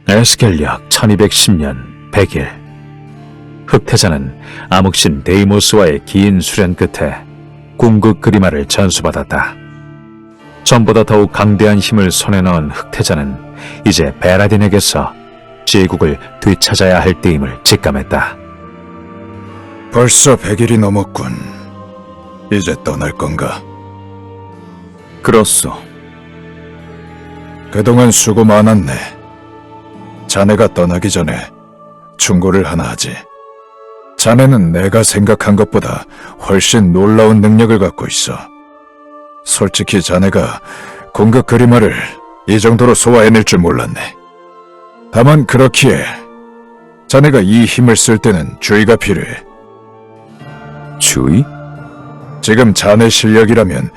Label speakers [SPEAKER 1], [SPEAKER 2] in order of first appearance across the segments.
[SPEAKER 1] 에스겔력 1210년 100일, 흑태자는 암흑신 데이모스와의 긴 수련 끝에 궁극 그리마를 전수받았다. 전보다 더욱 강대한 힘을 손에 넣은 흑태자는 이제 베라딘에게서 제국을 되찾아야 할 때임을 직감했다.
[SPEAKER 2] 벌써 100일이 넘었군. 이제 떠날 건가?
[SPEAKER 3] 그렇소.
[SPEAKER 2] 그동안 수고 많았네. 자네가 떠나기 전에 충고를 하나 하지. 자네는 내가 생각한 것보다 훨씬 놀라운 능력을 갖고 있어. 솔직히 자네가 궁극 그리마를 이 정도로 소화해낼 줄 몰랐네. 다만 그렇기에 자네가 이 힘을 쓸 때는 주의가 필요해.
[SPEAKER 3] 주의?
[SPEAKER 2] 지금 자네 실력이라면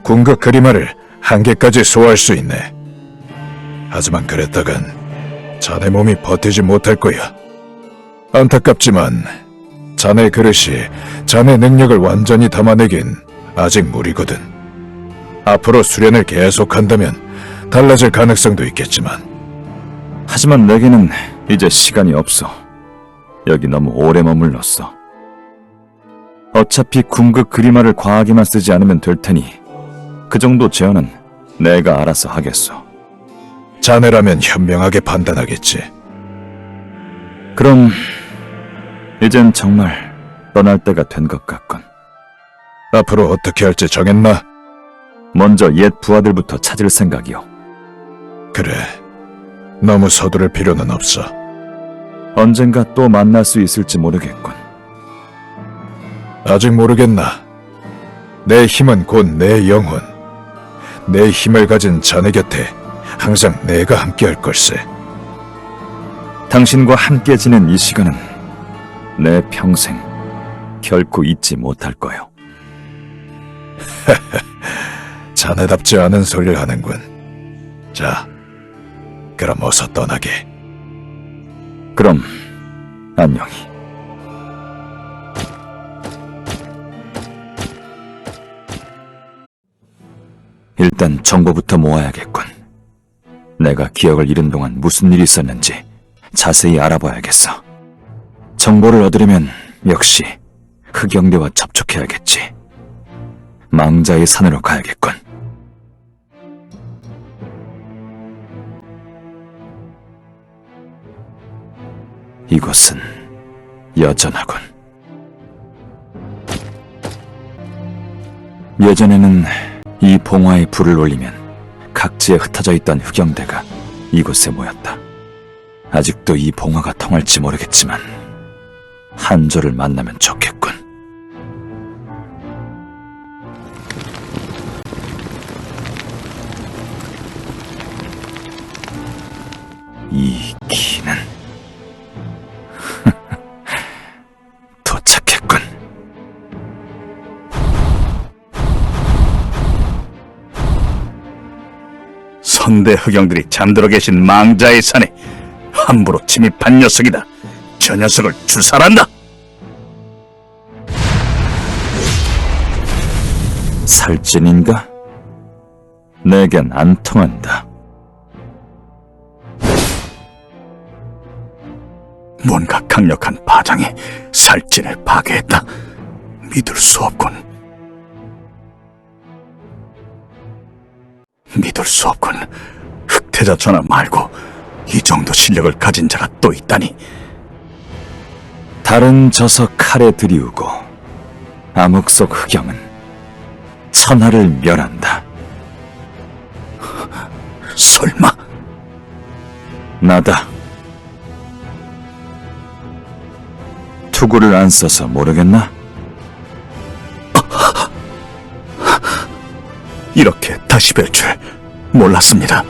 [SPEAKER 2] 궁극 그리마를 한 개까지 소화할 수 있네. 하지만 그랬다간 자네 몸이 버티지 못할 거야. 안타깝지만 자네 그릇이 자네 능력을 완전히 담아내긴 아직 무리거든. 앞으로 수련을 계속한다면 달라질 가능성도 있겠지만.
[SPEAKER 3] 하지만 내게는 이제 시간이 없어. 여기 너무 오래 머물렀어. 어차피 궁극 그리마를 과하게만 쓰지 않으면 될 테니 그 정도 제한은 내가 알아서 하겠어.
[SPEAKER 2] 자네라면 현명하게 판단하겠지.
[SPEAKER 3] 그럼 이젠 정말 떠날 때가 된 것 같군.
[SPEAKER 2] 앞으로 어떻게 할지 정했나?
[SPEAKER 3] 먼저 옛 부하들부터 찾을 생각이요.
[SPEAKER 2] 그래, 너무 서두를 필요는 없어.
[SPEAKER 3] 언젠가 또 만날 수 있을지 모르겠군.
[SPEAKER 2] 아직 모르겠나? 내 힘은 곧 내 영혼. 내 힘을 가진 자네 곁에 항상 내가 함께할 걸세.
[SPEAKER 3] 당신과 함께 지낸 이 시간은 내 평생 결코 잊지 못할 거요.
[SPEAKER 2] 자네답지 않은 소리를 하는군. 자, 그럼 어서 떠나게.
[SPEAKER 3] 그럼 안녕히. 일단 정보부터 모아야겠군. 내가 기억을 잃은 동안 무슨 일이 있었는지 자세히 알아봐야겠어. 정보를 얻으려면 역시 흑영대와 접촉해야겠지. 망자의 산으로 가야겠군. 이곳은 여전하군. 예전에는 이 봉화에 불을 올리면 각지에 흩어져 있던 흑영대가 이곳에 모였다. 아직도 이 봉화가 통할지 모르겠지만 한조를 만나면 좋겠군. 이 키는 도착했군.
[SPEAKER 4] 선대 흑영들이 잠들어 계신 망자의 산에 함부로 침입한 녀석이다. 저 녀석을 추살한다.
[SPEAKER 3] 살찐인가? 내겐 안 통한다.
[SPEAKER 4] 뭔가 강력한 파장이 살찐을 파괴했다. 믿을 수 없군. 믿을 수 없군. 흑태자 전하 말고 이 정도 실력을 가진 자가 또 있다니.
[SPEAKER 3] 다른 저서 칼에 들이우고 암흑 속 흑영은 천하를 멸한다.
[SPEAKER 4] 설마
[SPEAKER 3] 나다. 투구를 안 써서 모르겠나?
[SPEAKER 4] 이렇게 다시 뵐 줄 몰랐습니다.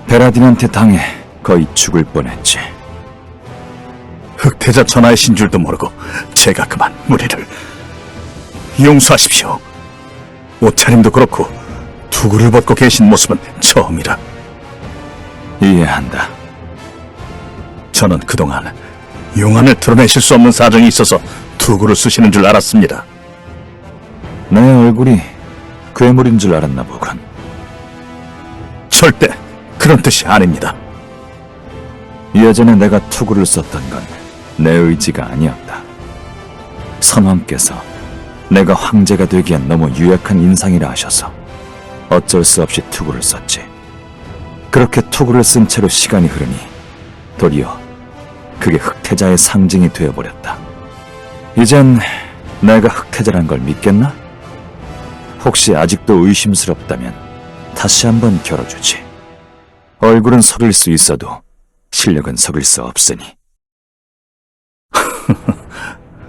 [SPEAKER 3] 베라딘한테 당해 거의 죽을 뻔했지.
[SPEAKER 4] 흑태자 전하이신 줄도 모르고 제가 그만 무리를. 용서하십시오. 옷차림도 그렇고 투구를 벗고 계신 모습은 처음이라.
[SPEAKER 3] 이해한다.
[SPEAKER 4] 저는 그동안 용안을 드러내실 수 없는 사정이 있어서 투구를 쓰시는 줄 알았습니다.
[SPEAKER 3] 내 얼굴이 괴물인 줄 알았나 보군.
[SPEAKER 4] 절대 그런 뜻이 아닙니다.
[SPEAKER 3] 예전에 내가 투구를 썼던 건 내 의지가 아니었다. 선왕께서 내가 황제가 되기엔 너무 유약한 인상이라 하셔서 어쩔 수 없이 투구를 썼지. 그렇게 투구를 쓴 채로 시간이 흐르니 도리어 그게 흑태자의 상징이 되어버렸다. 이젠 내가 흑태자란 걸 믿겠나? 혹시 아직도 의심스럽다면 다시 한번 겨뤄주지. 얼굴은 속일 수 있어도 실력은 속일 수 없으니.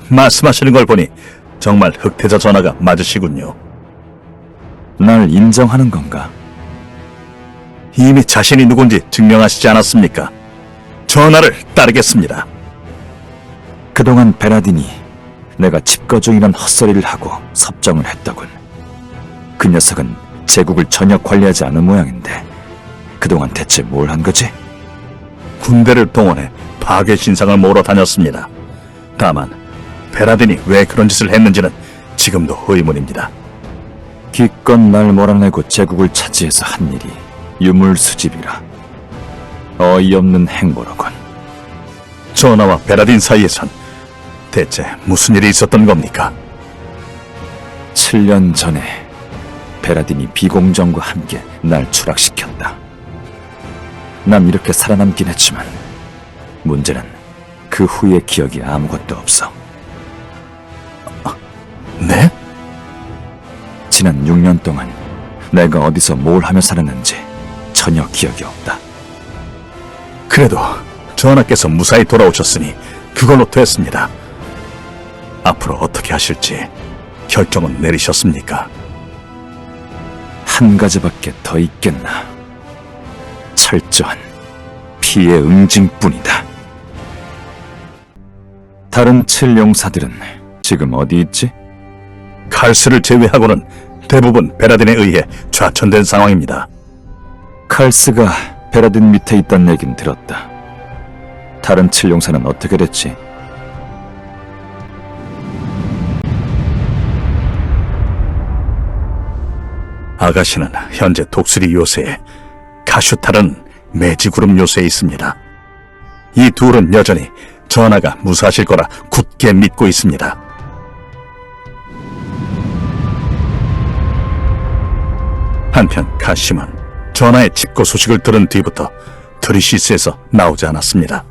[SPEAKER 4] 말씀하시는 걸 보니 정말 흑태자 전하가 맞으시군요.
[SPEAKER 3] 날 인정하는 건가?
[SPEAKER 4] 이미 자신이 누군지 증명하시지 않았습니까? 전하를 따르겠습니다.
[SPEAKER 3] 그동안 베라딘이 내가 집거중이란 헛소리를 하고 섭정을 했더군. 그 녀석은 제국을 전혀 관리하지 않은 모양인데 그동안 대체 뭘 한 거지?
[SPEAKER 4] 군대를 동원해 파괴 신상을 모으러 다녔습니다. 다만 베라딘이 왜 그런 짓을 했는지는 지금도 의문입니다.
[SPEAKER 3] 기껏 날 몰아내고 제국을 차지해서 한 일이 유물수집이라 어이없는 행보로군.
[SPEAKER 4] 전하와 베라딘 사이에선 대체 무슨 일이 있었던 겁니까?
[SPEAKER 3] 7년 전에 베라딘이 비공정과 함께 날 추락시켰다. 난 이렇게 살아남긴 했지만 문제는 그 후의 기억이 아무것도 없어.
[SPEAKER 4] 네?
[SPEAKER 3] 지난 6년 동안 내가 어디서 뭘 하며 살았는지 전혀 기억이 없다.
[SPEAKER 4] 그래도 전하께서 무사히 돌아오셨으니 그걸로 됐습니다. 앞으로 어떻게 하실지 결정은 내리셨습니까?
[SPEAKER 3] 한 가지밖에 더 있겠나. 철저한 피해 응징뿐이다. 다른 7용사들은 지금 어디 있지?
[SPEAKER 4] 칼스를 제외하고는 대부분 베라딘에 의해 좌천된 상황입니다.
[SPEAKER 3] 칼스가 베라딘 밑에 있다는 얘긴 들었다. 다른 7용사는 어떻게 됐지?
[SPEAKER 4] 아가씨는 현재 독수리 요새에, 카슈탈은 매지구름 요새에 있습니다. 이 둘은 여전히 전하가 무사하실 거라 굳게 믿고 있습니다. 한편 카심은 전하의 집고 소식을 들은 뒤부터 트리시스에서 나오지 않았습니다.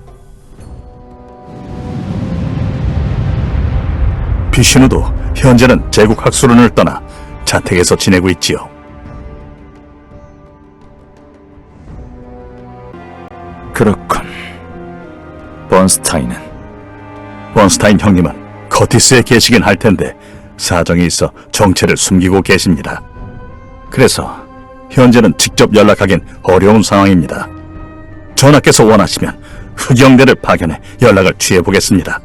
[SPEAKER 4] 비슈누도 현재는 제국 학술원을 떠나 자택에서 지내고 있지요.
[SPEAKER 3] 그렇군. 번스타인은?
[SPEAKER 4] 번스타인 형님은 커티스에 계시긴 할 텐데 사정이 있어 정체를 숨기고 계십니다. 그래서 현재는 직접 연락하긴 어려운 상황입니다. 전하께서 원하시면 흑영대를 파견해 연락을 취해보겠습니다.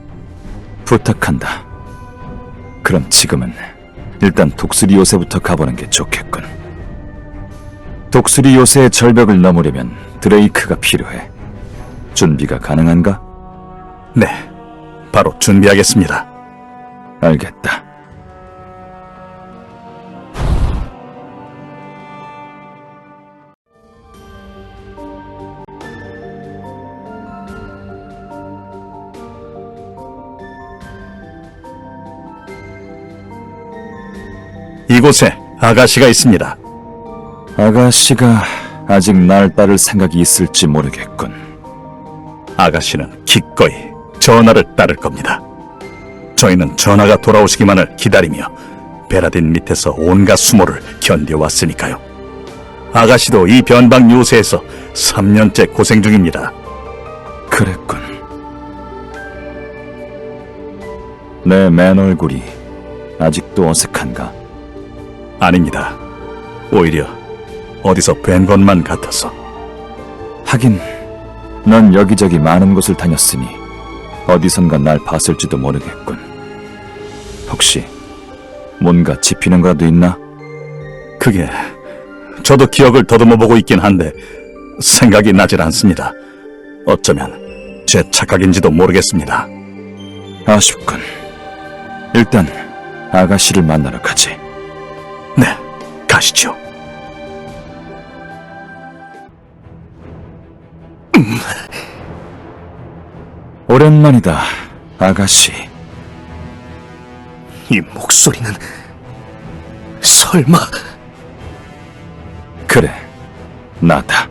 [SPEAKER 3] 부탁한다. 그럼 지금은 일단 독수리 요새부터 가보는 게 좋겠군. 독수리 요새의 절벽을 넘으려면 드레이크가 필요해. 준비가 가능한가?
[SPEAKER 4] 네, 바로 준비하겠습니다.
[SPEAKER 3] 알겠다.
[SPEAKER 4] 이곳에 아가씨가 있습니다.
[SPEAKER 3] 아가씨가 아직 날 따를 생각이 있을지 모르겠군.
[SPEAKER 4] 아가씨는 기꺼이 전하를 따를 겁니다. 저희는 전하가 돌아오시기만을 기다리며 베라딘 밑에서 온갖 수모를 견뎌왔으니까요. 아가씨도 이 변방 요새에서 3년째 고생 중입니다.
[SPEAKER 3] 그랬군. 내 맨 얼굴이 아직도 어색한가?
[SPEAKER 4] 아닙니다. 오히려 어디서 뵌 것만 같아서.
[SPEAKER 3] 하긴 넌 여기저기 많은 곳을 다녔으니 어디선가 날 봤을지도 모르겠군. 혹시 뭔가 짚히는 거라도 있나?
[SPEAKER 4] 그게 저도 기억을 더듬어보고 있긴 한데 생각이 나질 않습니다. 어쩌면 제 착각인지도 모르겠습니다.
[SPEAKER 3] 아쉽군. 일단 아가씨를 만나러 가지.
[SPEAKER 4] 네, 가시죠.
[SPEAKER 3] 오랜만이다, 아가씨.
[SPEAKER 5] 이 목소리는 설마
[SPEAKER 3] 그래, 나다.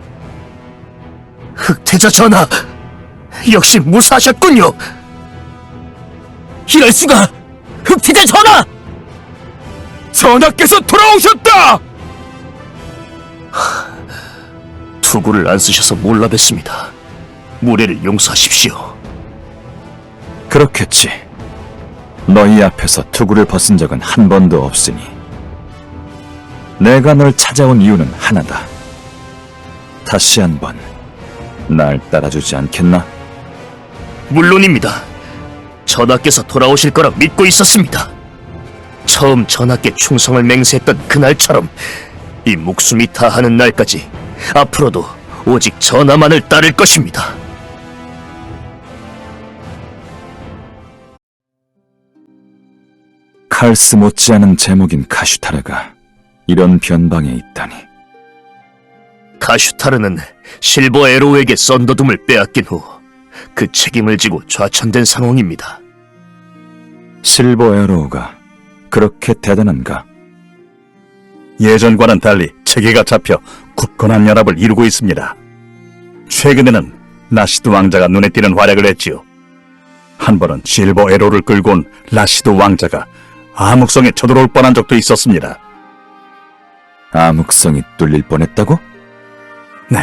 [SPEAKER 5] 흑태자 전하 역시 무사하셨군요. 이럴 수가! 흑태자 전하!
[SPEAKER 2] 전하께서 돌아오셨다!
[SPEAKER 5] 투구를 안 쓰셔서 몰라뵀습니다. 무례를 용서하십시오.
[SPEAKER 3] 그렇겠지. 너희 앞에서 투구를 벗은 적은 한 번도 없으니. 내가 널 찾아온 이유는 하나다. 다시 한번 날 따라주지 않겠나?
[SPEAKER 5] 물론입니다. 전하께서 돌아오실 거라 믿고 있었습니다. 처음 전하께 충성을 맹세했던 그날처럼 이 목숨이 다하는 날까지 앞으로도 오직 전하만을 따를 것입니다.
[SPEAKER 3] 칼스 못지않은 제목인 카슈타르가 이런 변방에 있다니.
[SPEAKER 5] 가슈타르는 실버 에로우에게 썬더둠을 빼앗긴 후 그 책임을 지고 좌천된 상황입니다.
[SPEAKER 3] 실버 에로우가 그렇게 대단한가?
[SPEAKER 4] 예전과는 달리 체계가 잡혀 굳건한 연합을 이루고 있습니다. 최근에는 라시드 왕자가 눈에 띄는 활약을 했지요. 한 번은 실버 에로를 끌고 온 라시드 왕자가 암흑성에 쳐들어올 뻔한 적도 있었습니다.
[SPEAKER 3] 암흑성이 뚫릴 뻔했다고?
[SPEAKER 4] 네,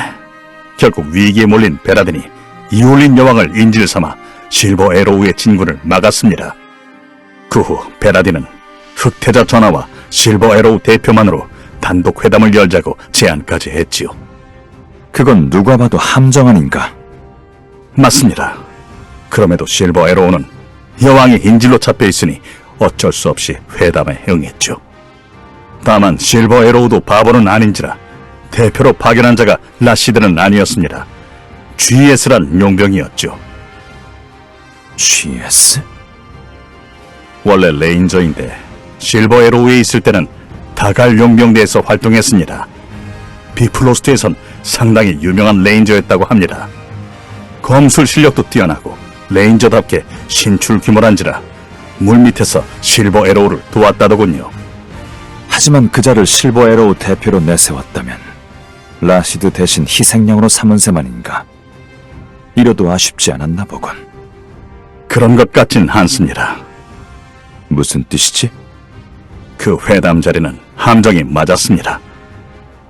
[SPEAKER 4] 결국 위기에 몰린 베라딘이 이올린 여왕을 인질 삼아 실버 에로우의 진군을 막았습니다. 그 후 베라딘은 흑태자 전하와 실버 에로우 대표만으로 단독 회담을 열자고 제안까지 했지요.
[SPEAKER 3] 그건 누가 봐도 함정 아닌가?
[SPEAKER 4] 맞습니다. 그럼에도 실버 에로우는 여왕의 인질로 잡혀 있으니 어쩔 수 없이 회담에 응했죠. 다만 실버 에로우도 바보는 아닌지라 대표로 파견한 자가 라시드는 아니었습니다. GS란 용병이었죠.
[SPEAKER 3] GS?
[SPEAKER 4] 원래 레인저인데 실버 에로우에 있을 때는 다갈 용병대에서 활동했습니다. 비플로스트에선 상당히 유명한 레인저였다고 합니다. 검술 실력도 뛰어나고 레인저답게 신출 규모란지라 물밑에서 실버 에로우를 도왔다더군요.
[SPEAKER 3] 하지만 그자를 실버 에로우 대표로 내세웠다면 라시드 대신 희생양으로 삼은 셈 아닌가? 이래도 아쉽지 않았나 보군.
[SPEAKER 4] 그런 것 같진 않습니다.
[SPEAKER 3] 무슨 뜻이지?
[SPEAKER 4] 그 회담 자리는 함정이 맞았습니다.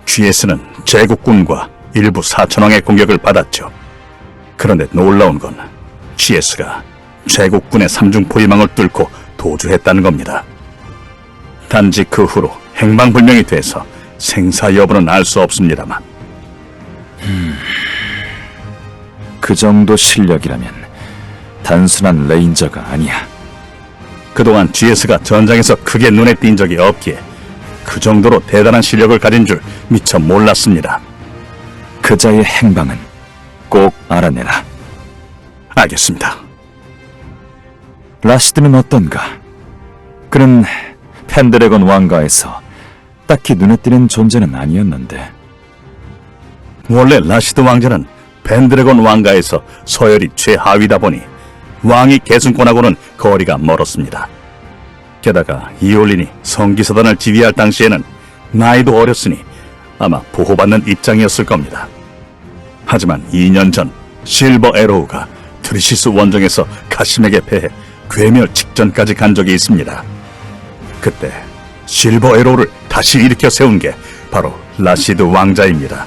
[SPEAKER 4] GS는 제국군과 일부 사천왕의 공격을 받았죠. 그런데 놀라운 건 GS가 제국군의 삼중포위망을 뚫고 도주했다는 겁니다. 단지 그 후로 행방불명이 돼서 생사 여부는 알 수 없습니다만.
[SPEAKER 3] 그 정도 실력이라면 단순한 레인저가 아니야.
[SPEAKER 4] 그동안 GS가 전장에서 크게 눈에 띈 적이 없기에 그 정도로 대단한 실력을 가진 줄 미처 몰랐습니다.
[SPEAKER 3] 그자의 행방은 꼭 알아내라.
[SPEAKER 4] 알겠습니다.
[SPEAKER 3] 라시드는 어떤가? 그는 펜드래곤 왕가에서 딱히 눈에 띄는 존재는 아니었는데.
[SPEAKER 4] 원래 라시드 왕자는 펜드래곤 왕가에서 서열이 최하위다 보니 왕위 계승권하고는 거리가 멀었습니다. 게다가 이올린이 성기사단을 지휘할 당시에는 나이도 어렸으니 아마 보호받는 입장이었을 겁니다. 하지만 2년 전 실버 에로우가 트리시스 원정에서 카심에게 패해 괴멸 직전까지 간 적이 있습니다. 그때 실버 에로우를 다시 일으켜 세운 게 바로 라시드 왕자입니다.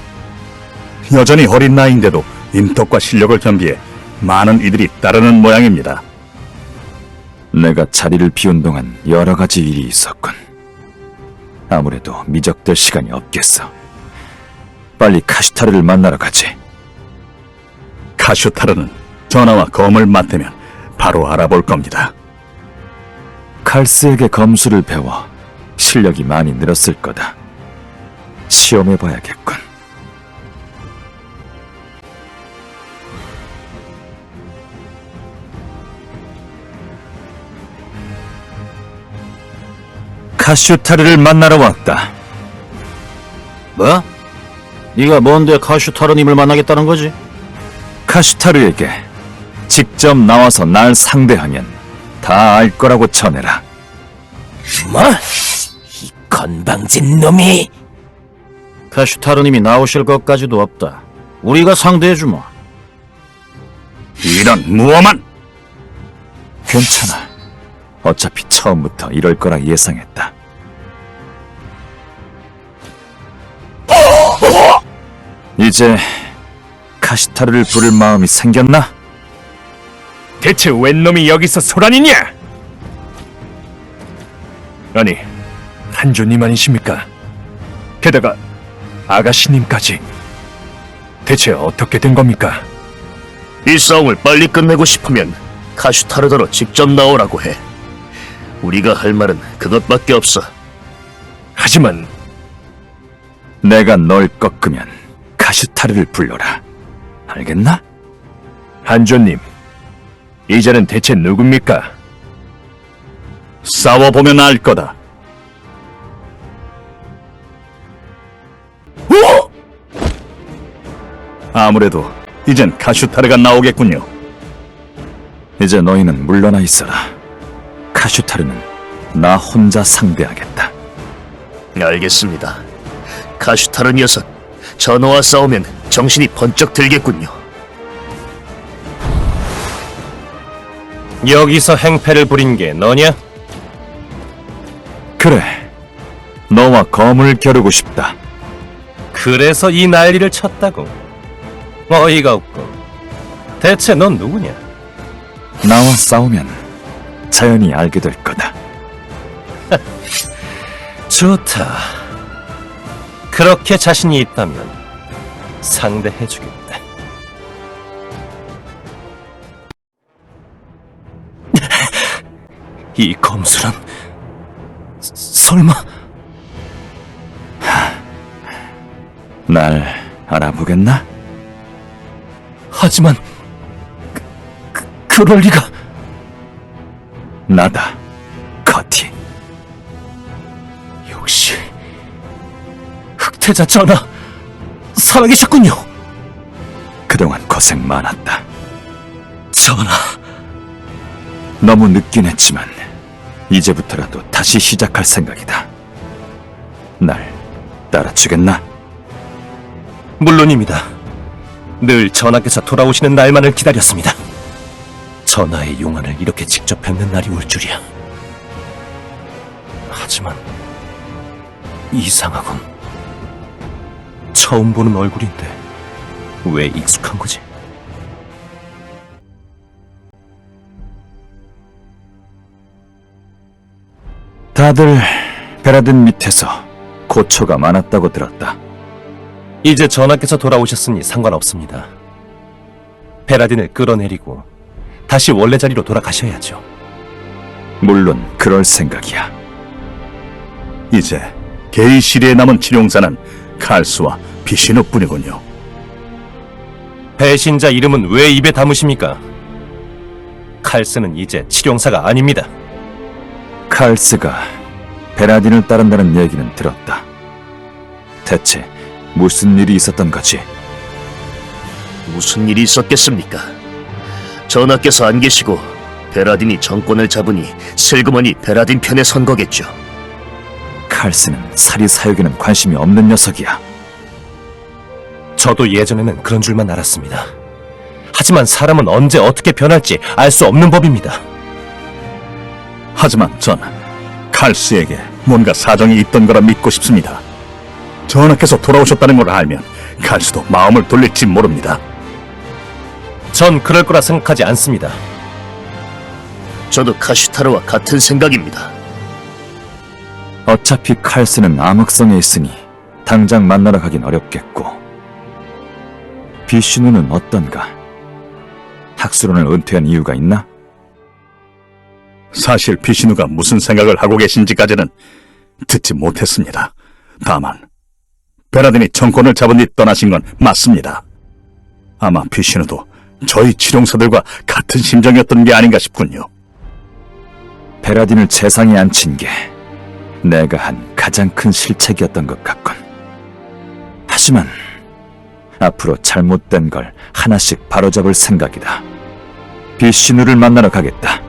[SPEAKER 4] 여전히 어린 나이인데도 인덕과 실력을 겸비해 많은 이들이 따르는 모양입니다.
[SPEAKER 3] 내가 자리를 비운 동안 여러 가지 일이 있었군. 아무래도 미적될 시간이 없겠어. 빨리 카슈타르를 만나러 가지.
[SPEAKER 4] 카슈타르는 전하와 검을 맞대면 바로 알아볼 겁니다.
[SPEAKER 3] 칼스에게 검술을 배워 실력이 많이 늘었을 거다. 시험해봐야겠군. 카슈타르를 만나러 왔다.
[SPEAKER 6] 뭐? 네가 뭔데 카슈타르님을 만나겠다는 거지?
[SPEAKER 3] 카슈타르에게 직접 나와서 날 상대하면 다 알 거라고 전해라.
[SPEAKER 5] 뭐? 이 건방진 놈이!
[SPEAKER 6] 카슈타르님이 나오실 것까지도 없다. 우리가 상대해주마.
[SPEAKER 4] 이런 무엄한!
[SPEAKER 3] 괜찮아. 어차피 처음부터 이럴 거라 예상했다. 이제 카슈타르를 부를 마음이 생겼나?
[SPEAKER 5] 대체 웬 놈이 여기서 소란이냐? 아니, 한조님 아니십니까? 게다가 아가씨님까지. 대체 어떻게 된 겁니까? 이 싸움을 빨리 끝내고 싶으면 카슈타르더러 직접 나오라고 해. 우리가 할 말은 그것밖에 없어. 하지만
[SPEAKER 3] 내가 널 꺾으면 카슈타르를 불러라. 알겠나?
[SPEAKER 5] 한조님, 이제는 대체 누굽니까?
[SPEAKER 4] 싸워보면 알 거다. 아무래도 이젠 카슈타르가 나오겠군요.
[SPEAKER 3] 이제 너희는 물러나 있어라. 카슈타르는 나 혼자 상대하겠다.
[SPEAKER 5] 알겠습니다. 카슈타르 녀석, 전어와 싸우면 정신이 번쩍 들겠군요.
[SPEAKER 7] 여기서 행패를 부린 게 너냐?
[SPEAKER 3] 그래, 너와 검을 겨루고 싶다.
[SPEAKER 7] 그래서 이 난리를 쳤다고. 어이가 없고. 대체 넌 누구냐?
[SPEAKER 3] 나와 싸우면 자연히 알게 될 거다.
[SPEAKER 7] 좋다. 그렇게 자신이 있다면 상대해주겠다. 이 검술은 설마
[SPEAKER 3] 날 알아보겠나?
[SPEAKER 7] 하지만 그럴 리가.
[SPEAKER 3] 나다, 커티.
[SPEAKER 7] 역시 흑태자 전하 살아계셨군요.
[SPEAKER 3] 그동안 고생 많았다.
[SPEAKER 7] 전하,
[SPEAKER 3] 너무 늦긴 했지만 이제부터라도 다시 시작할 생각이다. 날 따라주겠나?
[SPEAKER 7] 물론입니다. 늘 전하께서 돌아오시는 날만을 기다렸습니다. 전하의 용안을 이렇게 직접 뵙는 날이 올 줄이야. 하지만 이상하군. 처음 보는 얼굴인데 왜 익숙한 거지?
[SPEAKER 3] 다들 베라딘 밑에서 고초가 많았다고 들었다.
[SPEAKER 7] 이제 전하께서 돌아오셨으니 상관없습니다. 베라딘을 끌어내리고 다시 원래 자리로 돌아가셔야죠.
[SPEAKER 3] 물론 그럴 생각이야.
[SPEAKER 4] 이제 게이시리에 남은 치룡사는 칼스와 비시누뿐이군요.
[SPEAKER 7] 배신자 이름은 왜 입에 담으십니까? 칼스는 이제 치룡사가 아닙니다.
[SPEAKER 3] 칼스가 베라딘을 따른다는 얘기는 들었다. 대체 무슨 일이 있었던 거지?
[SPEAKER 5] 무슨 일이 있었겠습니까? 전하께서 안 계시고 베라딘이 정권을 잡으니 슬그머니 베라딘 편에 선 거겠죠.
[SPEAKER 3] 칼스는 사리사욕에는 관심이 없는 녀석이야.
[SPEAKER 7] 저도 예전에는 그런 줄만 알았습니다. 하지만 사람은 언제 어떻게 변할지 알 수 없는 법입니다.
[SPEAKER 4] 하지만 전 칼스에게 뭔가 사정이 있던 거라 믿고 싶습니다. 전하께서 돌아오셨다는 걸 알면 칼스도 마음을 돌릴지 모릅니다.
[SPEAKER 7] 전 그럴 거라 생각하지 않습니다.
[SPEAKER 5] 저도 카슈타르와 같은 생각입니다.
[SPEAKER 3] 어차피 칼스는 암흑성에 있으니 당장 만나러 가긴 어렵겠고, 비슈누는 어떤가? 학술원을 은퇴한 이유가 있나?
[SPEAKER 4] 사실 비시누가 무슨 생각을 하고 계신지까지는 듣지 못했습니다. 다만 베라딘이 정권을 잡은 뒤 떠나신 건 맞습니다. 아마 비시누도 저희 치룡사들과 같은 심정이었던 게 아닌가 싶군요.
[SPEAKER 3] 베라딘을 재상에 앉힌 게 내가 한 가장 큰 실책이었던 것 같군. 하지만 앞으로 잘못된 걸 하나씩 바로잡을 생각이다. 비시누를 만나러 가겠다.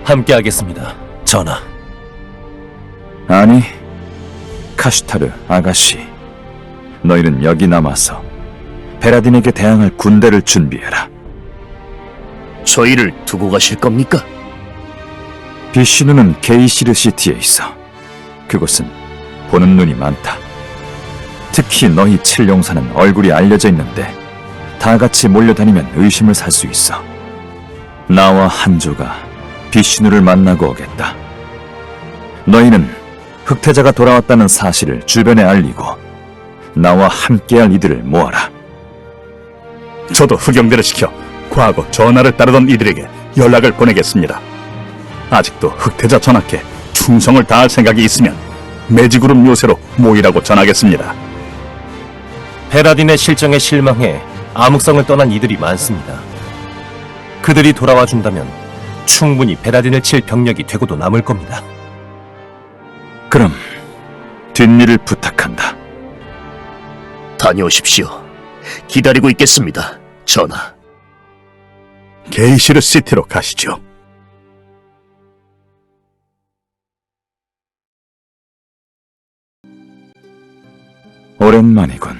[SPEAKER 7] 함께하겠습니다, 전하.
[SPEAKER 3] 아니, 카슈타르 아가씨, 너희는 여기 남아서 베라딘에게 대항할 군대를 준비해라.
[SPEAKER 5] 저희를 두고 가실 겁니까?
[SPEAKER 3] 비시누는 게이시르 시티에 있어. 그곳은 보는 눈이 많다. 특히 너희 칠용사는 얼굴이 알려져 있는데 다 같이 몰려다니면 의심을 살 수 있어. 나와 한조가 비시누를 만나고 오겠다. 너희는 흑태자가 돌아왔다는 사실을 주변에 알리고 나와 함께할 이들을 모아라.
[SPEAKER 4] 저도 흑영대를 시켜 과거 전하를 따르던 이들에게 연락을 보내겠습니다. 아직도 흑태자 전하께 충성을 다할 생각이 있으면 매지그룹 요새로 모이라고 전하겠습니다.
[SPEAKER 7] 베라딘의 실정에 실망해 암흑성을 떠난 이들이 많습니다. 그들이 돌아와 준다면 충분히 베라딘을 칠 병력이 되고도 남을 겁니다.
[SPEAKER 3] 그럼 뒷일을 부탁한다.
[SPEAKER 5] 다녀오십시오. 기다리고 있겠습니다, 전하.
[SPEAKER 4] 게이시르 시티로 가시죠.
[SPEAKER 3] 오랜만이군.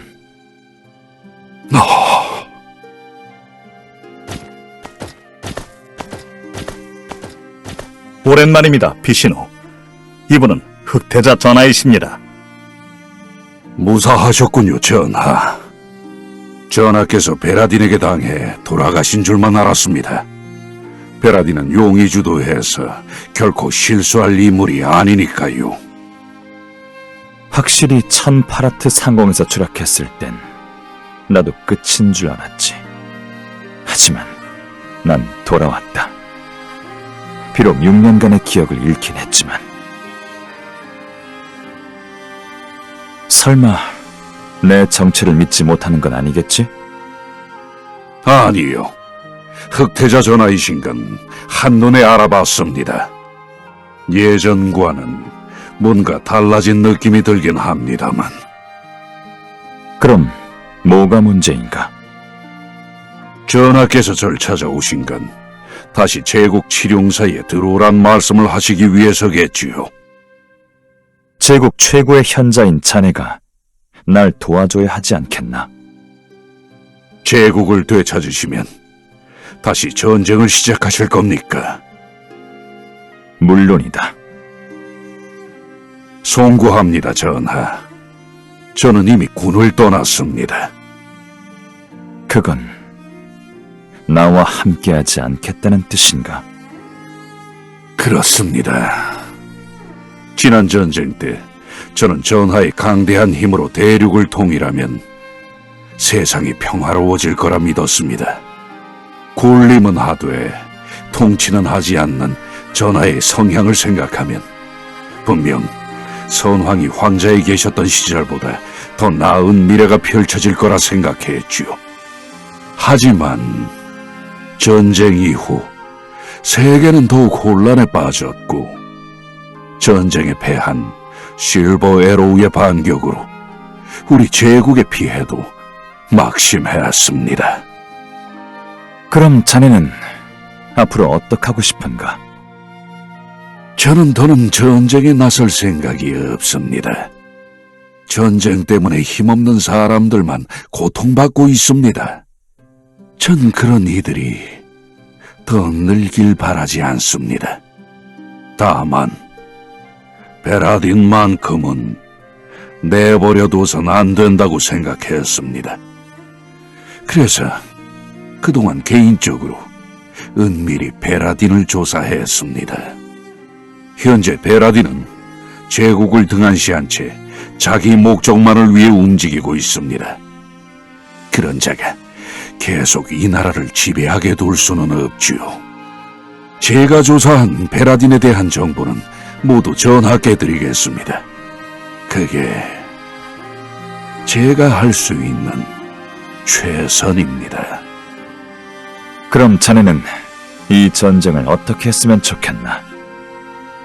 [SPEAKER 4] 오랜만입니다, 비시누. 이분은 흑태자 전하이십니다.
[SPEAKER 8] 무사하셨군요, 전하. 전하께서 베라딘에게 당해 돌아가신 줄만 알았습니다. 베라딘은 용이 주도해서 결코 실수할 인물이 아니니까요.
[SPEAKER 3] 확실히 1000파라트 상공에서 추락했을 땐 나도 끝인 줄 알았지. 하지만 난 돌아왔다. 비록 6년간의 기억을 잃긴 했지만. 설마 내 정체를 믿지 못하는 건 아니겠지?
[SPEAKER 8] 아니요. 흑태자 전하이신 건 한눈에 알아봤습니다. 예전과는 뭔가 달라진 느낌이 들긴 합니다만.
[SPEAKER 3] 그럼 뭐가 문제인가?
[SPEAKER 8] 전하께서 절 찾아오신 건 다시 제국 칠용사에 들어오란 말씀을 하시기 위해서겠지요.
[SPEAKER 3] 제국 최고의 현자인 자네가 날 도와줘야 하지 않겠나?
[SPEAKER 8] 제국을 되찾으시면 다시 전쟁을 시작하실 겁니까?
[SPEAKER 3] 물론이다.
[SPEAKER 8] 송구합니다, 전하. 저는 이미 군을 떠났습니다.
[SPEAKER 3] 그건 나와 함께하지 않겠다는 뜻인가?
[SPEAKER 8] 그렇습니다. 지난 전쟁 때 저는 전하의 강대한 힘으로 대륙을 통일하면 세상이 평화로워질 거라 믿었습니다. 굴림은 하되 통치는 하지 않는 전하의 성향을 생각하면 분명 선왕이 황자에 계셨던 시절보다 더 나은 미래가 펼쳐질 거라 생각했지요. 하지만 전쟁 이후 세계는 더욱 혼란에 빠졌고 전쟁에 패한 실버 에로우의 반격으로 우리 제국의 피해도 막심해왔습니다.
[SPEAKER 3] 그럼 자네는 앞으로 어떻게 하고 싶은가?
[SPEAKER 8] 저는 더는 전쟁에 나설 생각이 없습니다. 전쟁 때문에 힘없는 사람들만 고통받고 있습니다. 전 그런 이들이 더 늘길 바라지 않습니다. 다만 베라딘만큼은 내버려둬선 안 된다고 생각했습니다. 그래서 그동안 개인적으로 은밀히 베라딘을 조사했습니다. 현재 베라딘은 제국을 등한시한 채 자기 목적만을 위해 움직이고 있습니다. 그런 자가 계속 이 나라를 지배하게 둘 수는 없지요. 제가 조사한 베라딘에 대한 정보는 모두 전하께 드리겠습니다. 그게 제가 할 수 있는 최선입니다.
[SPEAKER 3] 그럼 자네는 이 전쟁을 어떻게 했으면 좋겠나?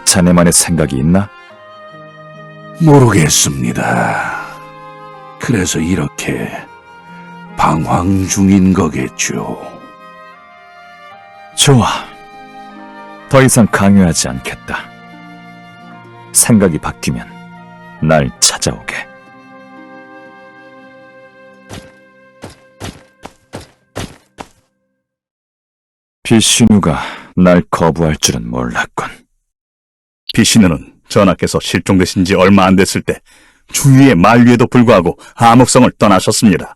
[SPEAKER 3] 자네만의 생각이 있나?
[SPEAKER 8] 모르겠습니다. 그래서 이렇게 방황 중인 거겠죠.
[SPEAKER 3] 좋아. 더 이상 강요하지 않겠다. 생각이 바뀌면 날 찾아오게. 비시누가 날 거부할 줄은 몰랐군.
[SPEAKER 4] 비시누는 전하께서 실종되신 지 얼마 안 됐을 때 주위의 만류에도 불구하고 암흑성을 떠나셨습니다.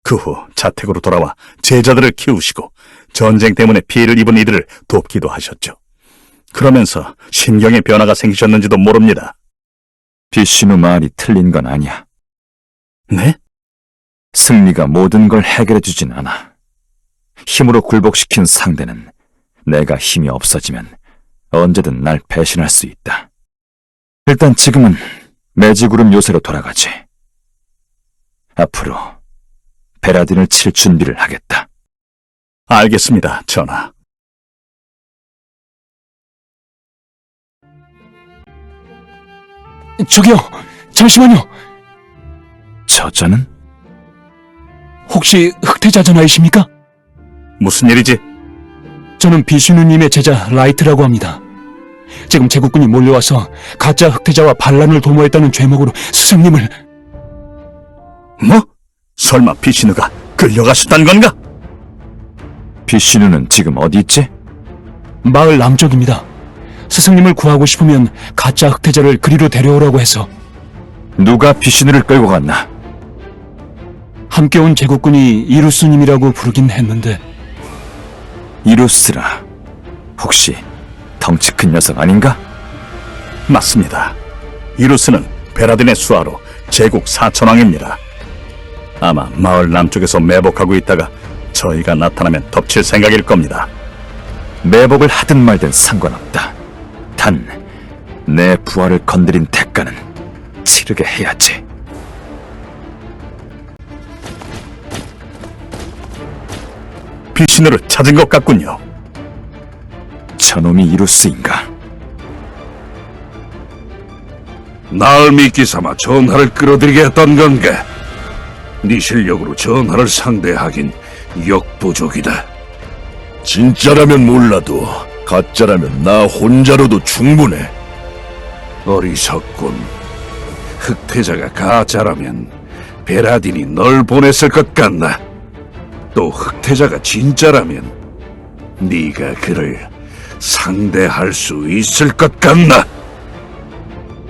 [SPEAKER 4] 그 후 자택으로 돌아와 제자들을 키우시고 전쟁 때문에 피해를 입은 이들을 돕기도 하셨죠. 그러면서 심경의 변화가 생기셨는지도 모릅니다.
[SPEAKER 3] 비시누 말이 틀린 건 아니야.
[SPEAKER 4] 네?
[SPEAKER 3] 승리가 모든 걸 해결해주진 않아. 힘으로 굴복시킨 상대는 내가 힘이 없어지면 언제든 날 배신할 수 있다. 일단 지금은 매지구름 요새로 돌아가지. 앞으로 베라딘을 칠 준비를 하겠다.
[SPEAKER 4] 알겠습니다, 전하.
[SPEAKER 9] 저기요, 잠시만요.
[SPEAKER 3] 저자는?
[SPEAKER 9] 혹시 흑태자 전하이십니까?
[SPEAKER 4] 무슨 일이지?
[SPEAKER 9] 저는 비슈누님의 제자 라이트라고 합니다. 지금 제국군이 몰려와서 가짜 흑태자와 반란을 도모했다는 죄목으로 스승님을...
[SPEAKER 4] 뭐? 설마 비시누가 끌려가셨단 건가?
[SPEAKER 3] 비시누는 지금 어디 있지?
[SPEAKER 9] 마을 남쪽입니다. 스승님을 구하고 싶으면 가짜 흑태자를 그리로 데려오라고 해서.
[SPEAKER 3] 누가 비시누를 끌고 갔나?
[SPEAKER 9] 함께 온 제국군이 이루스님이라고 부르긴 했는데.
[SPEAKER 3] 이루스라. 혹시 덩치 큰 녀석 아닌가?
[SPEAKER 4] 맞습니다. 이루스는 베라딘의 수하로 제국 사천왕입니다. 아마 마을 남쪽에서 매복하고 있다가 저희가 나타나면 덮칠 생각일 겁니다.
[SPEAKER 3] 매복을 하든 말든 상관없다. 단, 내 부하를 건드린 대가는 치르게 해야지.
[SPEAKER 4] 비시누를 찾은 것 같군요.
[SPEAKER 3] 저놈이 이루스인가?
[SPEAKER 8] 날 믿기 삼아 전하를 끌어들이게 했던 건가? 네 실력으로 전하를 상대하긴 역부족이다.
[SPEAKER 2] 진짜라면 몰라도 가짜라면 나 혼자로도 충분해.
[SPEAKER 8] 어리석군. 흑태자가 가짜라면 베라딘이 널 보냈을 것 같나? 또 흑태자가 진짜라면 네가 그를 상대할 수 있을 것 같나?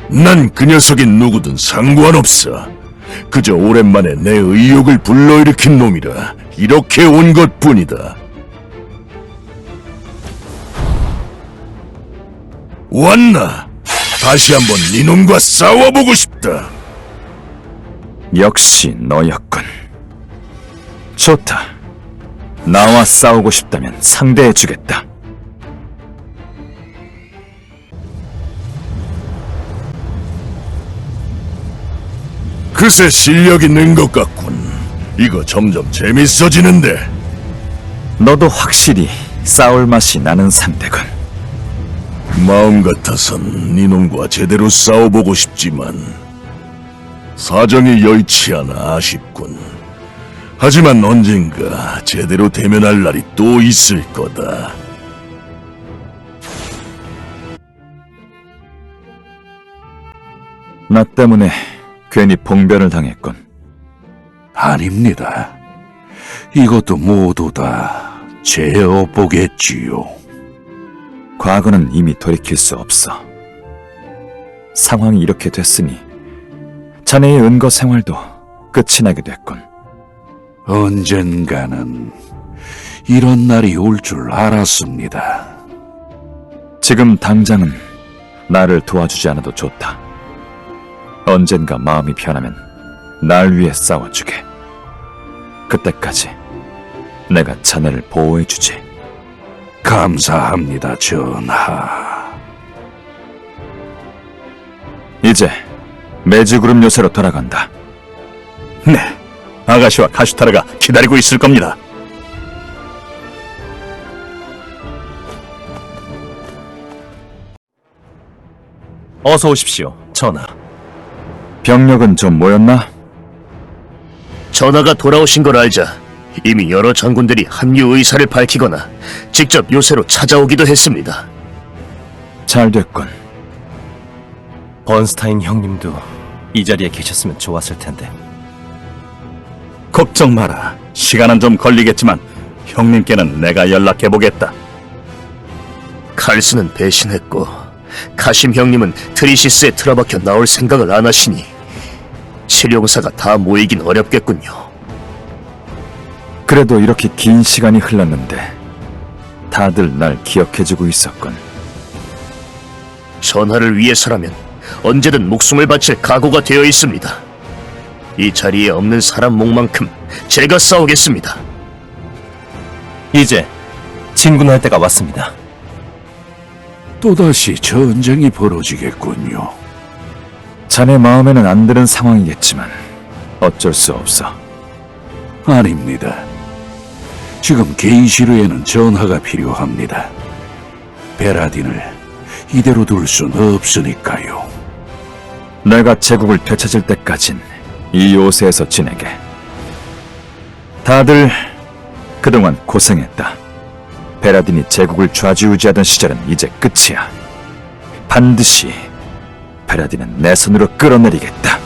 [SPEAKER 2] 난 그 녀석이 누구든 상관없어. 그저 오랜만에 내 의욕을 불러일으킨 놈이라 이렇게 온 것뿐이다. 왔나? 다시 한번 네 놈과 싸워보고 싶다.
[SPEAKER 3] 역시 너였군. 좋다. 나와 싸우고 싶다면 상대해주겠다.
[SPEAKER 2] 글쎄 실력이 는 것 같군. 이거 점점 재밌어지는데.
[SPEAKER 3] 너도 확실히 싸울 맛이 나는 상대군.
[SPEAKER 2] 마음 같아선 네 놈과 제대로 싸워보고 싶지만 사정이 여의치 않아 아쉽군. 하지만 언젠가 제대로 대면할 날이 또 있을 거다.
[SPEAKER 3] 나 때문에 괜히 봉변을 당했군.
[SPEAKER 8] 아닙니다. 이것도 모두 다 제 업보겠지요.
[SPEAKER 3] 과거는 이미 돌이킬 수 없어. 상황이 이렇게 됐으니 자네의 은거 생활도 끝이 나게 됐군.
[SPEAKER 8] 언젠가는 이런 날이 올 줄 알았습니다.
[SPEAKER 3] 지금 당장은 나를 도와주지 않아도 좋다. 언젠가 마음이 편하면 날 위해 싸워주게. 그때까지 내가 자네를 보호해주지.
[SPEAKER 8] 감사합니다, 전하.
[SPEAKER 3] 이제 매지구름 요새로 돌아간다.
[SPEAKER 4] 네, 아가씨와 카슈타르가 기다리고 있을 겁니다.
[SPEAKER 7] 어서 오십시오, 전하.
[SPEAKER 3] 병력은 좀 모였나?
[SPEAKER 5] 전하가 돌아오신 걸 알자 이미 여러 장군들이 합류 의사를 밝히거나 직접 요새로 찾아오기도 했습니다.
[SPEAKER 3] 잘 됐군.
[SPEAKER 7] 번스타인 형님도 이 자리에 계셨으면 좋았을 텐데.
[SPEAKER 4] 걱정 마라. 시간은 좀 걸리겠지만 형님께는 내가 연락해보겠다.
[SPEAKER 5] 칼스는 배신했고 카심 형님은 트리시스에 틀어박혀 나올 생각을 안 하시니 치룡사가 다 모이긴 어렵겠군요.
[SPEAKER 3] 그래도 이렇게 긴 시간이 흘렀는데 다들 날 기억해주고 있었군.
[SPEAKER 5] 전하를 위해서라면 언제든 목숨을 바칠 각오가 되어 있습니다. 이 자리에 없는 사람 목만큼 제가 싸우겠습니다.
[SPEAKER 7] 이제 진군할 때가 왔습니다.
[SPEAKER 8] 또다시 전쟁이 벌어지겠군요.
[SPEAKER 3] 자네 마음에는 안 드는 상황이겠지만 어쩔 수 없어.
[SPEAKER 8] 아닙니다. 지금 게이시르에는 전하가 필요합니다. 베라딘을 이대로 둘 순 없으니까요.
[SPEAKER 3] 내가 제국을 되찾을 때까진 이 요새에서 지내게. 다들 그동안 고생했다. 베라딘이 제국을 좌지우지하던 시절은 이제 끝이야. 반드시 베라딘은 내 손으로 끌어내리겠다.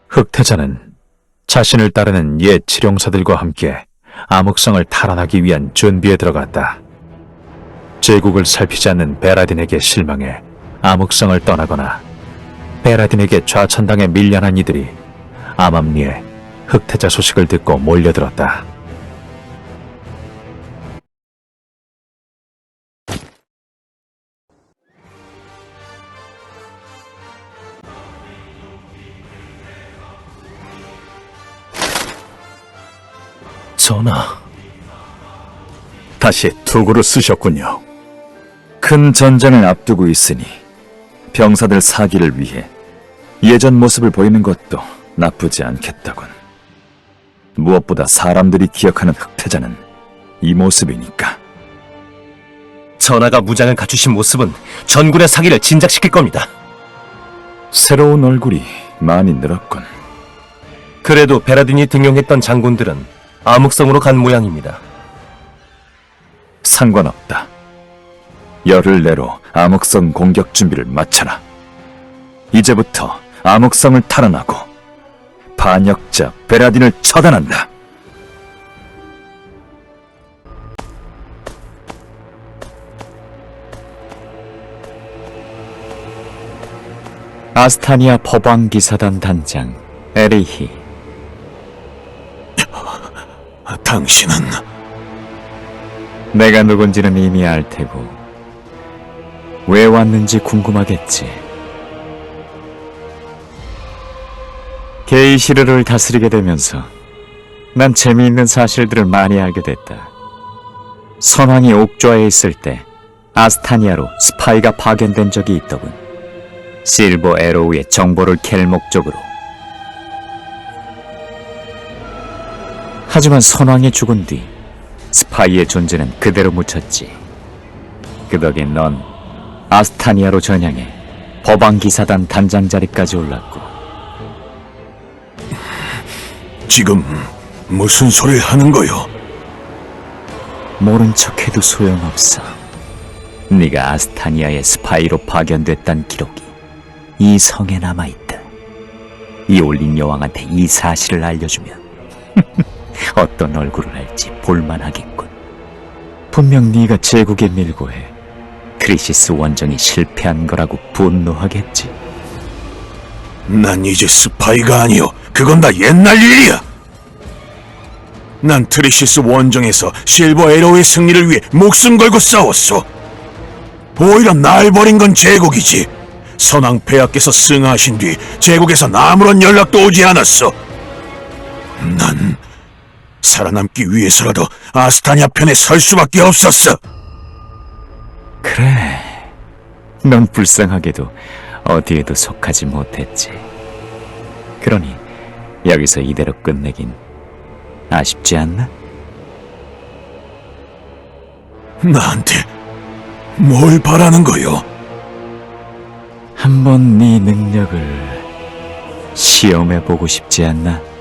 [SPEAKER 1] 흑태자는 자신을 따르는 옛 치룡사들과 함께 암흑성을 탈환하기 위한 준비에 들어갔다. 제국을 살피지 않는 베라딘에게 실망해 암흑성을 떠나거나 베라딘에게 좌천당에 밀려난 이들이 암암리에 흑태자 소식을 듣고 몰려들었다.
[SPEAKER 7] 전하,
[SPEAKER 4] 다시 투구를 쓰셨군요.
[SPEAKER 3] 큰 전쟁을 앞두고 있으니 병사들 사기를 위해 예전 모습을 보이는 것도 나쁘지 않겠다군. 무엇보다 사람들이 기억하는 흑태자는 이 모습이니까.
[SPEAKER 7] 전하가 무장을 갖추신 모습은 전군의 사기를 진작시킬 겁니다.
[SPEAKER 3] 새로운 얼굴이 많이 늘었군.
[SPEAKER 7] 그래도 베라딘이 등용했던 장군들은 암흑성으로 간 모양입니다.
[SPEAKER 3] 상관없다. 열흘 내로 암흑성 공격 준비를 마쳐라. 이제부터 암흑성을 탈환하고 반역자 베라딘을 처단한다.
[SPEAKER 10] 아스타니아 법왕기사단 단장 에리히.
[SPEAKER 2] 당신은
[SPEAKER 10] 내가 누군지는 이미 알 테고 왜 왔는지 궁금하겠지. 게이시르를 다스리게 되면서 난 재미있는 사실들을 많이 알게 됐다. 선왕이 옥좌에 있을 때 아스타니아로 스파이가 파견된 적이 있더군. 실버 에로우의 정보를 캘 목적으로. 하지만 선왕이 죽은 뒤 스파이의 존재는 그대로 묻혔지. 그 덕에 넌 아스타니아로 전향해 법왕기사단 단장 자리까지 올랐고.
[SPEAKER 2] 지금 무슨 소리를 하는 거요?
[SPEAKER 10] 모른 척해도 소용없어. 네가 아스타니아의 스파이로 파견됐단 기록이 이 성에 남아있다. 이올린 여왕한테 이 사실을 알려주면 어떤 얼굴을 할지 볼만하겠군. 분명 네가 제국에 밀고 해 크리시스 원정이 실패한 거라고 분노하겠지.
[SPEAKER 2] 난 이제 스파이가 아니요. 그건 다 옛날 일이야. 난 트리시스 원정에서 실버 에로의 승리를 위해 목숨 걸고 싸웠어. 오히려 날 버린 건 제국이지. 선왕 폐하께서 승하하신 뒤 제국에선 아무런 연락도 오지 않았어. 난 살아남기 위해서라도 아스타니아 편에 설 수밖에 없었어.
[SPEAKER 10] 그래, 넌 불쌍하게도 어디에도 속하지 못했지. 그러니 여기서 이대로 끝내긴 아쉽지 않나?
[SPEAKER 2] 나한테 뭘 바라는 거요?
[SPEAKER 10] 한번 네 능력을 시험해보고 싶지 않나?